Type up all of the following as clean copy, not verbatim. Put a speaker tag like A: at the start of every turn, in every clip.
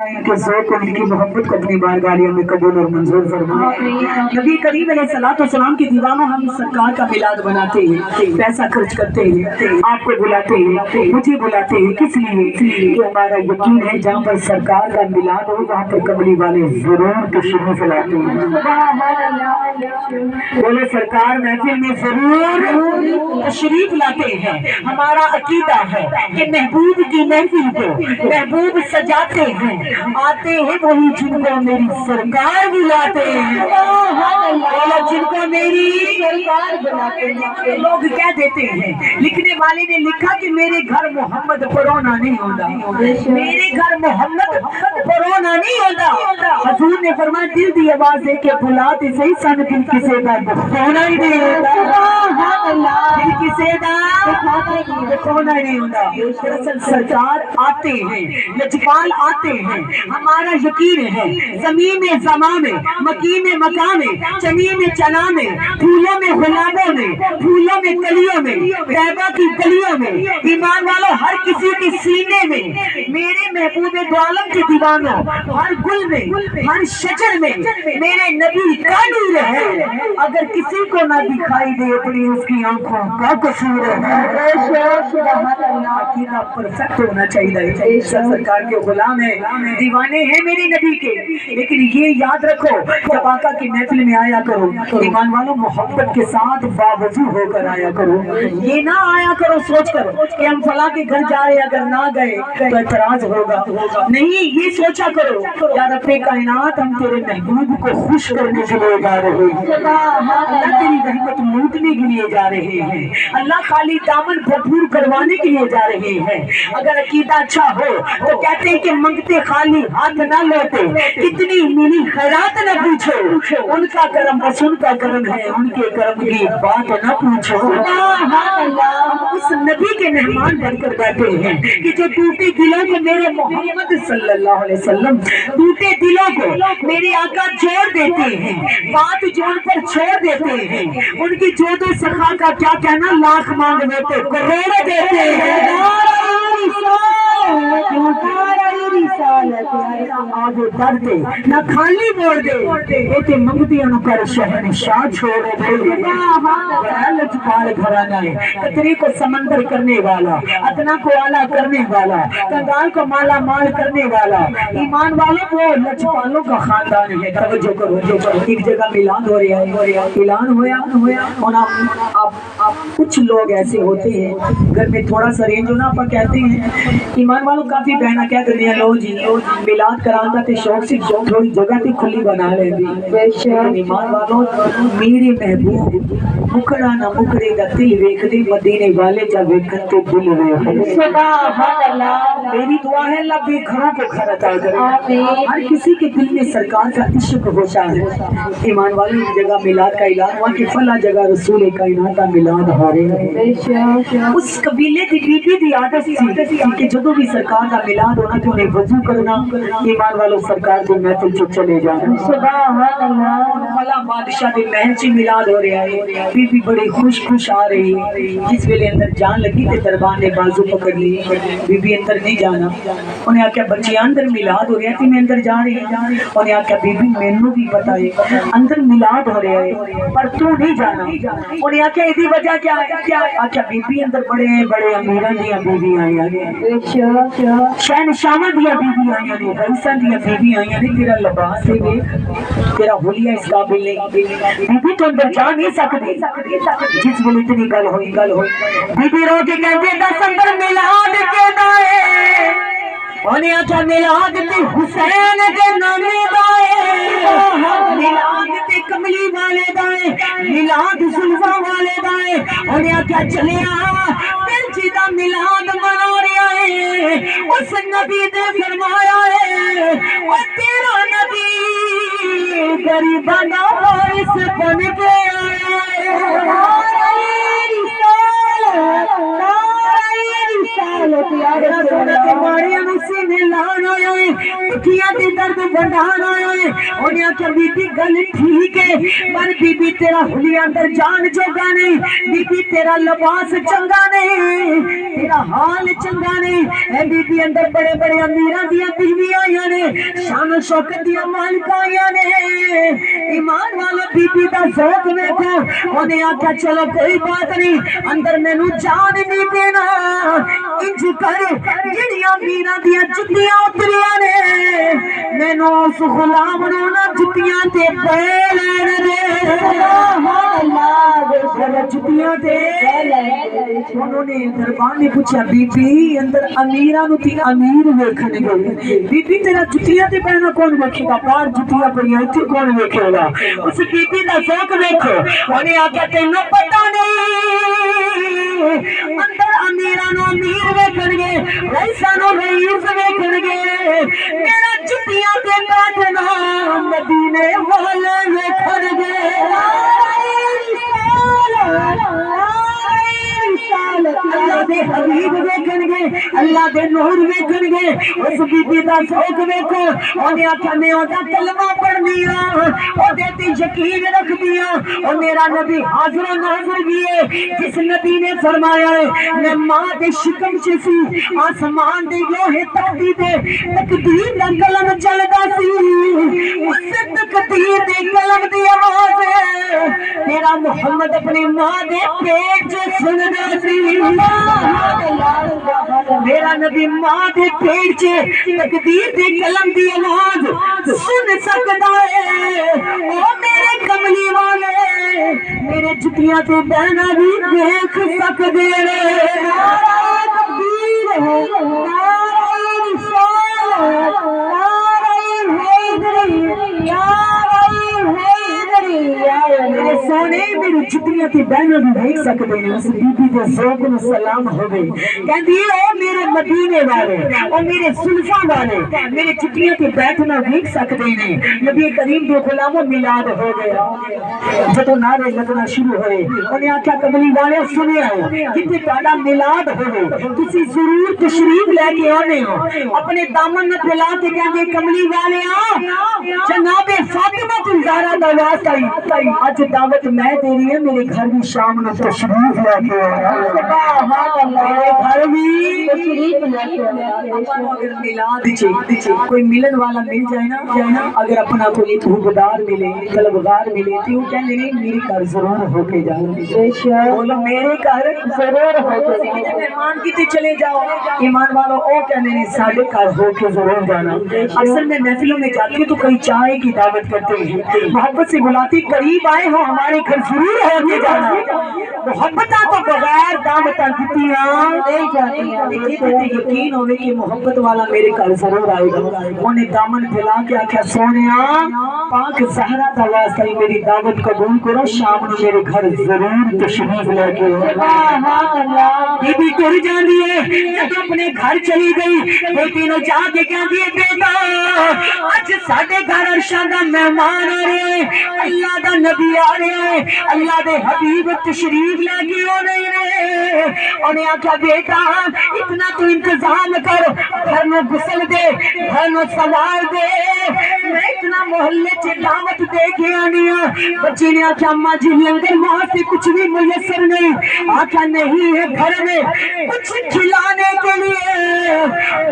A: के ज़ौक़ और इनकी मोहब्बत को अपनी बारगाह में कबूल और मंजूर फरमाए। नबी करीम अलैहिस्सलाम की दीवानों हम सरकार का मिलाद बनाते हैं, पैसा खर्च करते हैं, आपको बुलाते हैं, मुझे बुलाते हैं, किस लिए? कि हमारा यकीन है जहाँ पर सरकार का मिलाद हो वहाँ पर कमली वाले जरूर तशरीफ लाते हैं। बोले सरकार महफिल में जरूर तशरीफ लाते हैं। हमारा अकीदा है कि महबूब की महफिल को महबूब सजाते हैं, आते हैं वही जिनको मेरी सरकार बुलाते हैं, जिनको मेरी सरकार बुलाते हैं। लोग क्या देते हैं, लिखने वाले ने लिखा कि मेरे घर मोहम्मद परोना नहीं होता, मेरे घर मोहम्मद परोना नहीं होता। हजूर ने फरमाया दिल दी आवाज है कि बुलाते सही सन दिल किसे का होना ही नहीं होता, दिल किसे का होना ही नहीं होता। दरअसल सरकार आते हैं, लजपाल आते हैं। हमारा यकीन है ज़मीन में ज़मा में, मकीन में मकान में, चनी में चना में, फूलों में गुलाबों में, फूलों में कलियों में, तैबा की गलियों में, ईमान वालों हर किसी के सीने में मेरे महबूब दो आलम के दीवानों, हर गुल में, हर शजर में मेरे नबी का नूर है। अगर किसी को ना दिखाई दे अपनी उसकी आंखों का कसूर है। अकीदा परफेक्ट होना चाहिए। सरकार के गुलाम है, दीवाने हैं मेरे नबी के, लेकिन ये याद रखो जब आका की महफिल में आया करो ईमान वालों मोहब्बत के साथ बावजूद होकर आया करो। ये ना आया करो सोच कर कि हम फला के घर जा रहे, अगर ना गए तो एतराज होगा। नहीं, ये सोचा करो या रब्बे कायनात हम तेरे महबूब को खुश करने के लिए जा रहे हैं, अल्लाह तेरी रहमत लूटने के लिए जा रहे हैं, अल्लाह खाली दामन भरपूर करवाने के लिए जा रहे हैं। अगर अकीदा अच्छा हो तो कहते हैं कि मंगते खाली हाथ ना लौटे, कितनी मिली खैरात न पूछो, उनका करम बस उनका करम है, उनके करम की बात न पूछो। उस नबी के मेहमान बनकर बैठे हैं कि जो टूटे दिलों को मेरे मोहम्मद सल्लल्लाहु अलैहि वसल्लम टूटे दिलों को मेरे आका जोड़ देते हैं, बात जोड़ पर छोड़ देते हैं। उनकी जोदो सखा का क्या कहना, लाख मांग देते करोड़ देते हैं। आगे बढ़ते न खाली मोड़ दे मंगती अनुकर शहनशाह छोड़ दे। लजपाल घराना है, कतरे को समंदर करने वाला, अदना को आला करने वाला, कंगाल को माला माल करने वाला, ईमान वालों को लजपालों का खानदान है। तवज्जो करो, एक जगह मिलान हो रहा है, ऐलान होया और आप कुछ लोग ऐसे होते हैं घर में थोड़ा सा रेंज होना, आप कहते हैं ईमान वालों काफी बहना क्या करते हैं, लो जी मिलाद कराना ते शौक से थोड़ी जगह थी खुली बना लेंदी। ईमान वालों मेरे महबूब मुकड़ा ना मुकड़ेगा दिल वेख दे, मदीने वाले जब वेखन तो दिल वेख। मेरी दुआ है अल्लाह बेघरों को घर अता करे, हर किसी के दिल में सरकार का इश्क होता है। ईमान वालों की जगह मिलाद का ऐलान हुआ कि फला जगह रसूल कायनात का मिलाद हो रहा है। उस कबीले की बीबी की आदत थी कि जब भी सरकार का मिलाद होना तो उन्हें वजू करना, ईमान वालों सरकार को महफिल से चले जाना। फला बादशाह के महल से मिलाद हो रहा है, बीबी बड़ी खुश आ रही है। जिस वेले अंदर जान लगी तो दरबार ने बाजू पकड़ ली, बीबी अंदर नहीं जाना। उन्हें आख्या बच्चे अंदर मिलाद हो रहा है, मैं अंदर जा रही है। उन्हें आख्या बीबी मैनू भी पता है अंदर मिलाद हो रहा है पर तू नहीं जाना। उन्हें आख्या इसकी वजह क्या है, आख्या बीबी अंदर बड़े अमीरां दी बीबी आई है, शहनशाहां दी बीबी आई ने, रईसां दी बीबी आई ने, तेरा लिबास है तेरा हुलिया इस काबिल नहीं, बीबी तो अंदर जा नहीं सकती। जिस वेले इतनी गल हुई बीबी रो के कहते 10 अंदर मिलाद के दाए, उन्हें आख्या मिलाद ते हुसैन के नामे दाए, मिलाद ते कमली वाले दाए, मिलाद जुल्फा वाले दाए। उन्हें आख्या चलिया जिदा मिलाद मना रहा है उस नबी ने फरमाया है, और तेरा नबी गरीबां दा वारिस बन के दुखियां दे दर्द वंडाण आया है। उन्हें आख्या बीबी गल ठीक है, पर बीबी तेरा हुलिया अंदर जान जोगा नहीं, बीबी तेरा लिबास चंगा नहीं, तेरा हाल चंगा नहीं। ए बीबी अंदर बड़े बड़े अमीरां दियां बीवियां आईयां ने, शान शौकत दियां मालिकां आईयां ने। ईमान वाले बीबी दा ज़ौक वेखो। उन्हें आख्या चलो कोई बात नहीं, अंदर मैनू जान नहीं देना, इंज कर जिहड़ियां मीरां दियां जुत्तियां उतरियां ने, मैनू उस गुलाम नू ना जुत्तियां ते पै लैण दे। जुत्तियां ते उन्होंने दरबार ने पूछा बीबी अंदर अमीरां नू ती अमीर वेखण गए, बीबी तेरा जुत्तियां ते पैना कौन वेखेगा, बाहर जुत्तियां पईयां इत्थे कौन वेखेगा। उस बीबी दा ज़ौक वेखो। उन्हें आख्या तैनू पता नहीं, अंदर अमीरां नू अमीर वेखणगे, रईसां नू रईस वेखणगे, मेरा जुत्तियां ते बैठना मदीने वाले वेखणगे। अल्लाह दे हबीब वेखणगे, अल्लाह दे नूर वेखणगे। उस बीबी दा ज़ौक वेखो। उन्हें आख्या मैं ओदा कलमा पढ़नी आ, ओदे ते यकीन रखदी आ, ओ मेरा नबी हाज़िर नाज़िर भी है, जिस नबी ने फरमाया है मैं मां दे शिकम च सी, आसमान दे लोहे तख्ती दे तकदीर दा कलम चलदा सी, उस तकदीर दे कलम दी आवाज़ है मेरा मोहम्मद अपनी मां दे पेट च सुनदा सी। मेरा नबी मां दे पेट च तकदीर दे कलम दी आवाज सुन सकदा है। ओ मेरे कमली वाले मेरे जुतियां ते बहना भी देख सकदे ने। नारे तकबीर है, नारे रिसालत, नारे हैदरी, नारे हैदरी। मेरे सोने मेरी जुतियां ते बहना भी देख सकदे ने। उस बीबी दे ज़ौक नू सलाम होवे, कहंदी ओ मेरे मदीने वाले, ओ मेरे सुल्फा वाले मेरे जुतियां ते बैठना देख सकदे ने। नबी करीम दे गुलामों मिलाद हो गया। जदों नारे लगना शुरू होए उन्हें आख्या कमली वाले सुनिया जिथे तुहाडा मिलाद होवे तुसी जरूर तशरीफ लेके आने हो। अपने दामन में फैला के कहंदे कमली वाले जनाबे फातिमा ज़हरा दा वास्ता आज दावत मैं दे रही है, मेरे घर भी शाम में तशरीफ लेके आना, मेरे घर भी तशरीफ लेके आना। अगर मिलाद च कोई मिलन वाला मिल जाए ना, अगर अपना कोई भूगदार मिले, तलबगार मिले तो वो कहने नहीं मेरे घर जरूर होके जाओ, बोलो मेरे घर जरूर होके। मेहमान कितने चले जाओ, ईमान वालों ओ कहने नहीं साढ़े घर होके जरूर जाना। अक्सर मैं महफिलों में जाती हूँ तो कई चाय की दावत करते हैं, मोहब्बत से बुलाती करीब आए हो हमारे घर जरूर होके जाना। मोहब्बत तो बगैर दावत दितियां नहीं जाती। यकीन होवे कि मोहब्बत वाला मेरे घर जरूर आएगा। उन्हें दामन फैला के आख्या सोनिया पाक ज़हरा दा वास्ता मेरी दावत कबूल करो, शाम को मेरे घर जरूर तशरीफ लेके आओ। बीबी टुर जाती है, जब अपने घर चली गई बेटी ने जाके कहती है बेटा आज साडे घर अर्शा दा मेहमान आ रहे हैं, अल्लाह दा नबी आ रहे हैं, अल्लाह दे हबीब तशरीफ लेके आ रहे हैं। उन्हें आख्या बेटा इतना तो इंतजाम कर, घर में गुसल दे, घर में सवार दे, मैं इतना मोहल्ले च दावत दे के आनी हूं। बच्ची ने आख्या अम्मा जी लंगर वहां से कुछ भी मुयसर नहीं। आख्या नहीं है घर में कुछ खिलाने के लिए,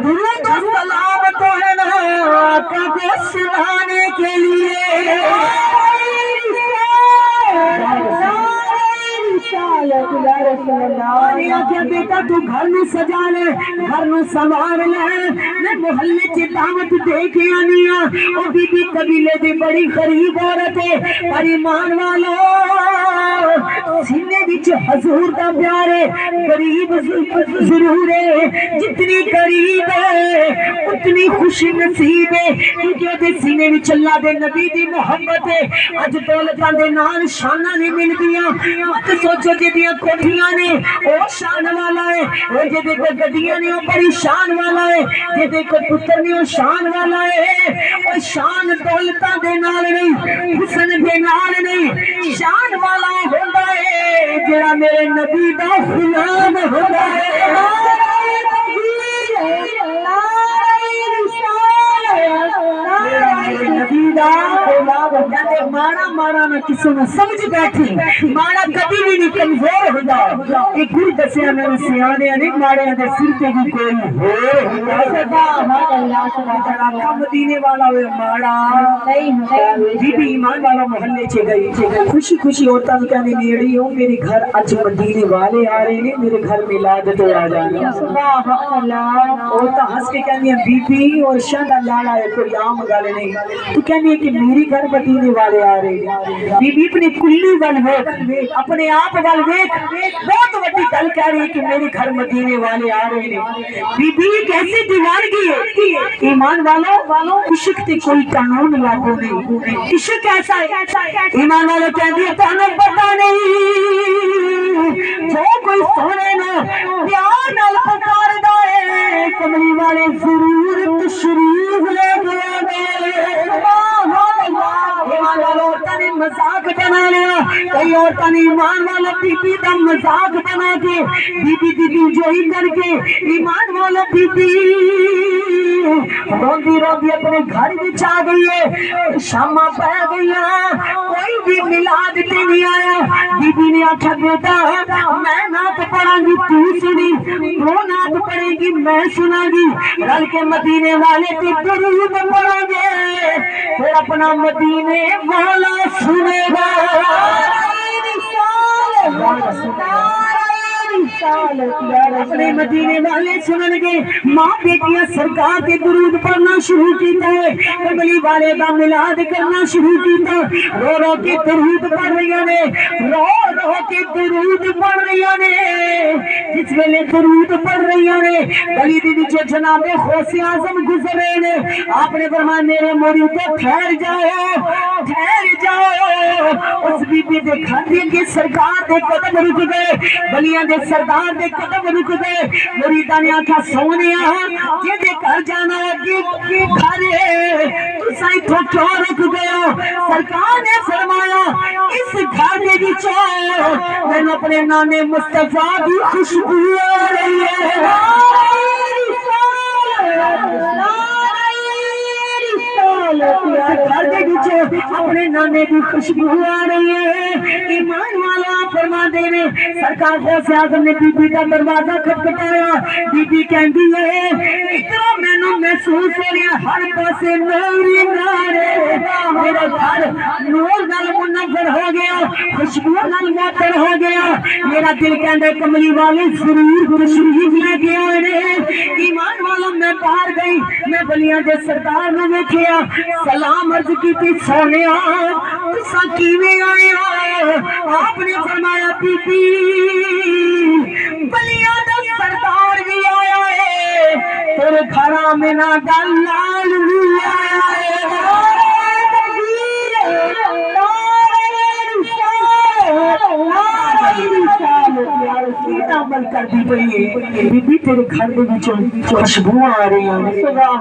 A: दुरूद और सलाम तो है ना आका को सुनाने के लिए। आख्या बेटा तू घर में सजा ले, घर में संवार ले, मैं मोहल्ले च दावत दे के आनी हूं। और बीबी कबीले दी बड़ी गरीब औरत है, पर ईमान वालो सीने विच हजूर दा प्यार है, गरीब जरूर है, जितनी गरीब है उतनी खुशी नसीब है, क्योंकि ओदे सीने विच अल्लाह दे नबी दी मोहब्बत है। अज दौलतां दे नाल शानां नहीं मिलदियां, मत सोचो जिहदियां कोठियां ने ओ शान वाला है, ओ जिहदे कोल गड्डियां ने ओ बड़ी शान वाला है, जिहदे कोल पुत्र ने ओ शान वाला है। ओ शान दौलतां दे नाल नहीं, हुस्न दे नाल नहीं, शान वाला होंदा है जेड़ा मेरे नबी दा गुलाम होंदा है। माड़ा माड़ा ना किसी ने समझ बैठी माड़ा कभी भी नहीं कमजोर होगा ये गुरु दसिया मेरे सियाने ने माड़े दे सिर पे भी कोई हो मदीने वाला वे माड़ा बीबी ईमान वाला मोहल्ले च गई खुशी खुशी औरतां कहने नेड़ी हो मेरे घर अज मदीने वाले आ रहे ने मेरे घर मिलाद तो आ जाना सुभान अल्लाह औरतां हंस के कहनी बीबी और शादा लाड़ा है कोई आम गल नहीं तू कहनी है कि मेरे घर मदीने वाले आ रहे बीबी अपनी कुल्ली वल वेख अपने आप वल वेख बहुत बड़ी गल कह रही है कि मेरे घर मदीने वाले आ रहे हैं बीबी कैसी दीवानगी है ईमान वालों इश्क ते कोई कानून लागू नहीं इश्क ऐसा है ईमान वालों कहती है तुम्हें पता नहीं जो कोई सोने ना प्यार नाल पुकारदा है कमली वाले जरूर तशरीफ ले गया मजाक बना लिया कई औरतों ने ईमान वाला बीबी का मजाक बना के बीबी दीदी जोई करके ईमान वाला बीबी रोंदी रोंदी अपने घर में आ गई है शामा पै गई कोई भी मिलाद पे नहीं आया बीबी ने आखा बेटा मैं नात पढ़ांगी तू सुनी वो नात पढ़ेगी मैं सुनागी रल के मदीने वाले ते दरूद पढ़ांगे फिर अपना मदीने वाला सुनेगा अपने मदीने वाले सुननगे मां बेटियां सरकार के दुरूद पढ़ना शुरू किया है कमली वाले का मिलाद करना शुरू किया रो रो के दुरूद पढ़ रही ने रो रो के दुरूद पढ़ रही ने जिस वेले दुरूद पढ़ रही ने गली दी जो जनाबे गौसे आजम गुजरे ने आपने फरमाया मेरे मोरी तो ठहर जाओ उस बीबी दे खाते के सरकार दे कदम रुक गए बलियां दे सरदार दे कदम रुक गए मुरीदा ने आखा सोनिया जेदे घर जाना अगे घर तुसा इथों क्यों रुक गए हो सरकार ने फरमाया इस घर दे विचों मैनू अपने नाने मुस्तफा की खुशबू आ रही है अपने नाने की खुशबू आ रही है ईमान वाला फरमा दे ने सरकार गौसे आजम ने बीबी का दरवाजा खटखटाया बीबी कहती है इतना मैनू महसूस हो रहा हर पासे नूरी नारे मेरा घर नूर नाल मुनव्वर हो गया खुशबू नाल मुअत्तर हो गया मेरा दिल कहता कमली वाले जरूर तशरीफ लेके आए ने ईमान वाला मैं बाहर गई मैं बलियां दे सरदार ने देखिया सलाम अर्ज की सोने तुसा किवें आए हो आपने फरमाया बीबी बलियां दा सरदार भी आया है तेरे घरा में ना दलाल भी आया है अमल करती पई बीबी तेरे घर दे विचों खुशबू आ रही है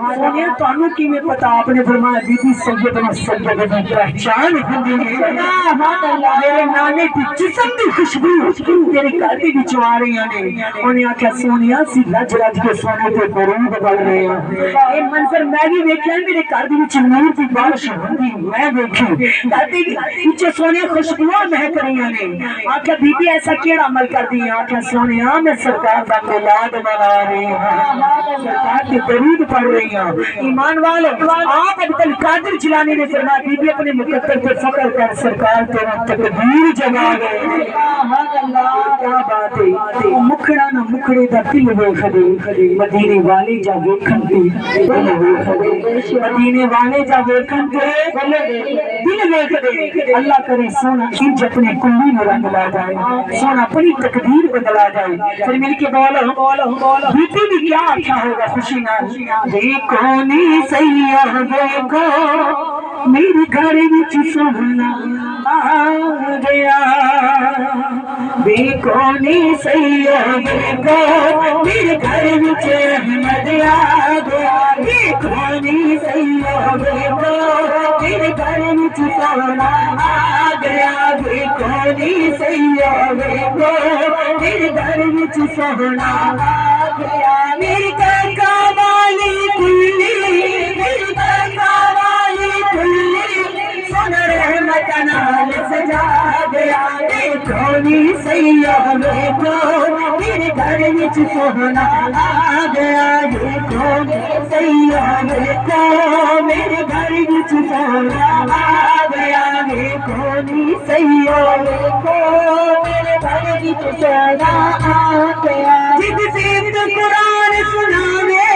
A: सोने तानू किवें पता आपने फरमाया बीबी सैयद ने सैयद दी पहचान हुंदी है मेरे नाने दी जिस्म दी खुशबू तेरे घर दे विचों आ रही ने उन्हें आख्या सोनिया सी लज रज के सोने ते दरूद पढ़ रहे हैं ये मंजर मैं भी वेख्या मेरे घर दे विच नूर दी बारिश हुंदी मैं वेखी घर दे विच सोनिया खुशबूआं महक रही ने आख्या बीबी ऐसा केड़ा अमल करदी है आख्या सोनिया मैं सरकार का मिलाद मना रही हूं सरकार की दरूद पढ़ रही हूं ईमान वालों आप अब्दुल कादिर जिलानी ने फरमाया बीबी अपने मुकद्दर पे फख्र कर सरकार तेरा तकदीर जगा गए क्या बात है वो मुखड़ा ना मुखड़े दा दिल वेख दे मदीने वाले जा वेखन ते दिल वेख दे मदीने वाले जा वेखन ते दिल वेख दे अल्लाह करे सोना इंज अपने कुल्ली में रंग ला जाए सोना अपनी तकदीर बदला जाए फिर मिलके बोलो बीबी भी क्या अच्छा होगा खुशी ना देखो नी सैया देखो मेरे घर विच सोना आ गया देखो नी सैया देखो मेरे घर विच अहमद आ गया देखो नी सैया देखो मेरे घर विच सोना आ गया देखो नी सैया देखो मेरे घर विच सोना आ गया मेरी काका वाली कुल्ली मेरी काका वाली कुल्ली सोना रहमत کھولی سیاح ویکھو میرے گھر وچ سوہنا آ گیا ویکھو سیاح ویکھو میرے گھر وچ سوہنا آ گیا ویکھو نی سیاح ویکھو میرے گھر وچ سوہنا آ گیا جد صرف قرآن سناوے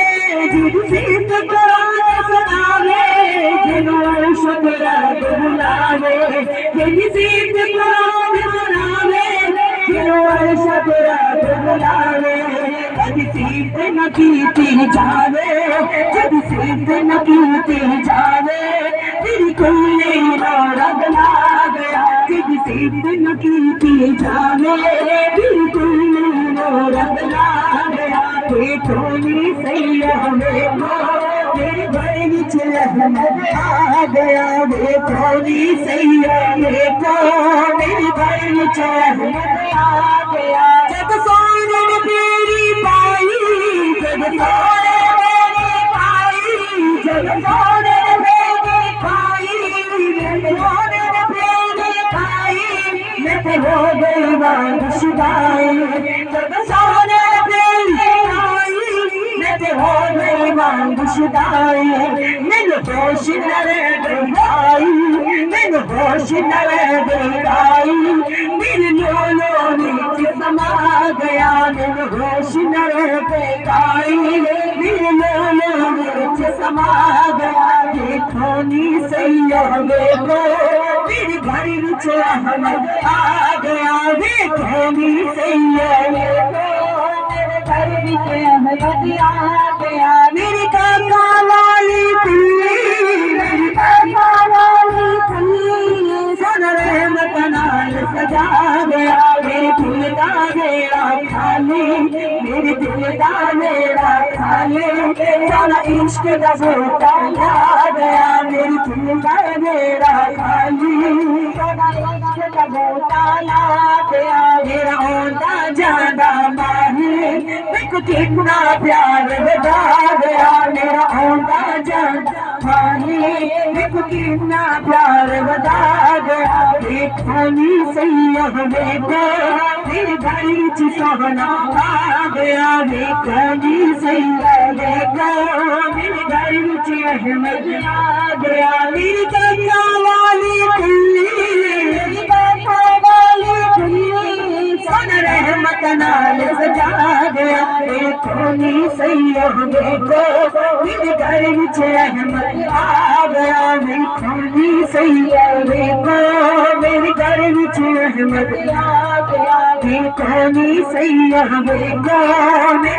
A: جد صرف قرآن سناوے جنوں شکر بلاوے جد صرف قرآن سناوے جنوں شکر بلاوے جد صرف نہ کیتی جاوے جد صرف نہ کیتی جاوے تیری کوئی رب لا گیا جد صرف نہ کیتی جاوے تیری کوئی رب لا گیا ویکھو نی سیاح ویکھو میرے گھر وچ رحمت آ گیا ویکھو نی سیاح ویکھو میرے گھر وچ رحمت آ گیا جب سونے نے میری پائی جب سونے میری پائی جب سونے میری پائی جب سونے میری پائی میں تے ہو گئی وانگشدائی جب سونے میری پائی میں تے ہو گئی وانگشدائی مینوں ہوش نہ رہ گئی مینوں ہوش نہ رہ گئی میرے لولو وچ سما گیا مینوں ہوش نہ رہ گئی میرے لولو وچ سما گیا ویکھو نی سیاح ویکھو میرے گھر وچ رحمت آ گیا ویکھو نی سیاح ویکھو میرے گھر وچ رحمت آ گیا میری کاکا والی پلی میری کاکا والی پلی سن رحمت نال سجا گیا میرے دل دا میرا خالی میرے دل دا میرا خالی سارا عشق دا بوٹا لا گیا میرے دل دا میرا خالی سارا عشق دا بوٹا لا گیا میرا آندا جاندا ماہی دیکھو کتنا پیار بتا گیا میرا آندا جاندا ماہی دیکھو کتنا پیار بتا گیا ویکھو نی سیاح ویکھو میرے گھر وچ سوہنا آ گیا ویکھو نی سیاح ویکھو میرے گھر وچ رحمت آ گیا میری کاکا والی کلی میری کاکا والی کلی سن رحمت نال سجا گیا ویکھو نی سیاح ویکھو میرے گھر وچ رحمت آ گیا ویکھو نی سیاح ویکھو میرے گھر وچ رحمت آ گیا ویکھو نی سیاح ویکھو